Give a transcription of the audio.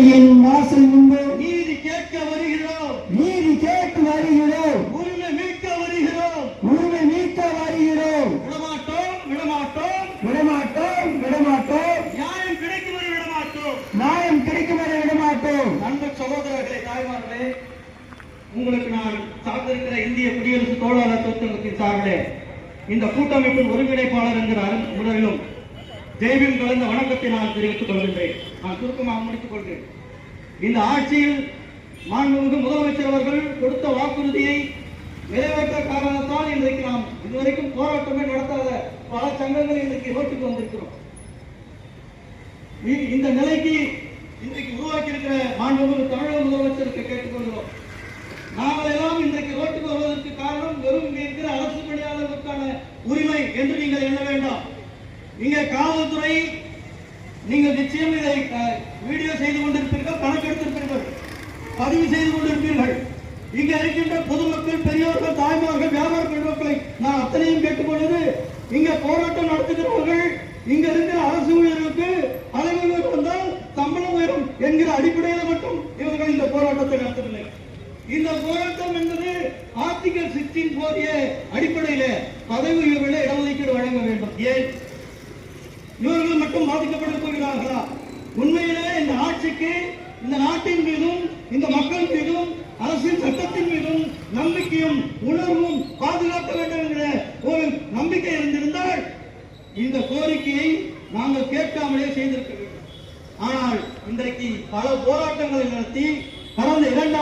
சிறையின் வாசல் முன்பு நீதி கேட்க வருகிறோம், நீதி கேட்டு வருகிறோம், உரிமை மீட்க வருகிறோம். உரிமை மீட்க வருகிறோம். விடமாட்டோம், விடமாட்டோம், விடமாட்டோம், விடமாட்டோம், நியாயம் கிடைக்கும் வரை விடமாட்டோம். நியாயம் கிடைக்கும் வரை விடமாட்டோம். அன்பு சகோதரர்களே, தாய்மார்களே, உங்களுக்கு நான் சார்ந்திருக்கிற இந்திய குடியரசு தொழிலாளர் தொழிற்சங்கத்தின் சார்பிலே இந்த கூட்டமைப்பின் ஒருங்கிணைப்பாளர் என்கிற முறையிலும் தெய்வம் கலந்த வணக்கத்தை நான் தெரிவித்துக் கொள்கின்றேன். நான் சுருக்கமாக முடித்துக் கொள்கிறேன். இந்த ஆட்சியில் மாண்புமிகு முதலமைச்சர் அவர்கள் கொடுத்த வாக்குறுதியை நிறைவேற்ற காரணத்தால் இன்றைக்கு நாம் இதுவரைக்கும் போராட்டமே நடத்தாத பல சங்கங்கள் இன்றைக்கு ரோட்டுக்கு வந்திருக்கிறோம். இந்த நிலைக்கு இன்றைக்கு உருவாக்கி இருக்கிற மாண்புமிகு தமிழக முதலமைச்சருக்கு கேட்டுக்கொள்கிறோம். நாங்கள் எல்லாம் இன்றைக்கு ரோட்டுக்கு வருவதற்கு காரணம் வெறும் இங்கே இருக்கிற அரசு பணியாளர்களுக்கான உரிமை என்று நீங்கள் எண்ண வேண்டாம். இங்கே காவல்துறை, நீங்கள் நிச்சயம் இதை வீடியோ செய்து கொண்டிருப்பீர்கள், கணக்கெடுத்திருப்பீர்கள், பதிவு செய்து கொண்டிருப்பீர்கள். இங்கே இருக்கின்ற பொதுமக்கள், பெரியோர்கள், தாய்மார்கள், வியாபார பெருமக்களை நான் அத்தனையும் கேட்டுக்கொள்வது, இங்க போராட்டம் நடத்துகிறவர்கள் இங்க இருக்கிற அரசு ஊழியர்களுக்கு அலுவலகம் வந்தால் சம்பளம் உயரும் என்கிற அடிப்படையில் மட்டும் இவர்கள் இந்த போராட்டத்தை நடத்தவில்லை. இந்த போராட்டம் என்பது ஆர்டிகல் 16 போதிய அடிப்படையில பதவி உயர்வுகளை இடஒதுக்கீடு வழங்க வேண்டும். ஏன் இவர்கள் மட்டும் பாதிக்கப்படப் போகிறார்களா? உண்மையிலே இந்த ஆட்சிக்கு, இந்த நாட்டின் மீதும், இந்த மக்கள் மீதும், அரசின் சட்டத்தின் மீதும் நம்பிக்கையும் உணர்வும் பாதுகாக்க வேண்டும் என்கிற ஒரு நம்பிக்கை இருந்திருந்தால் இந்த கோரிக்கையை நாங்கள் கேட்காமலே செய்திருக்க வேண்டும். ஆனால் இன்றைக்கு பல போராட்டங்களை நடத்தி கடந்த 2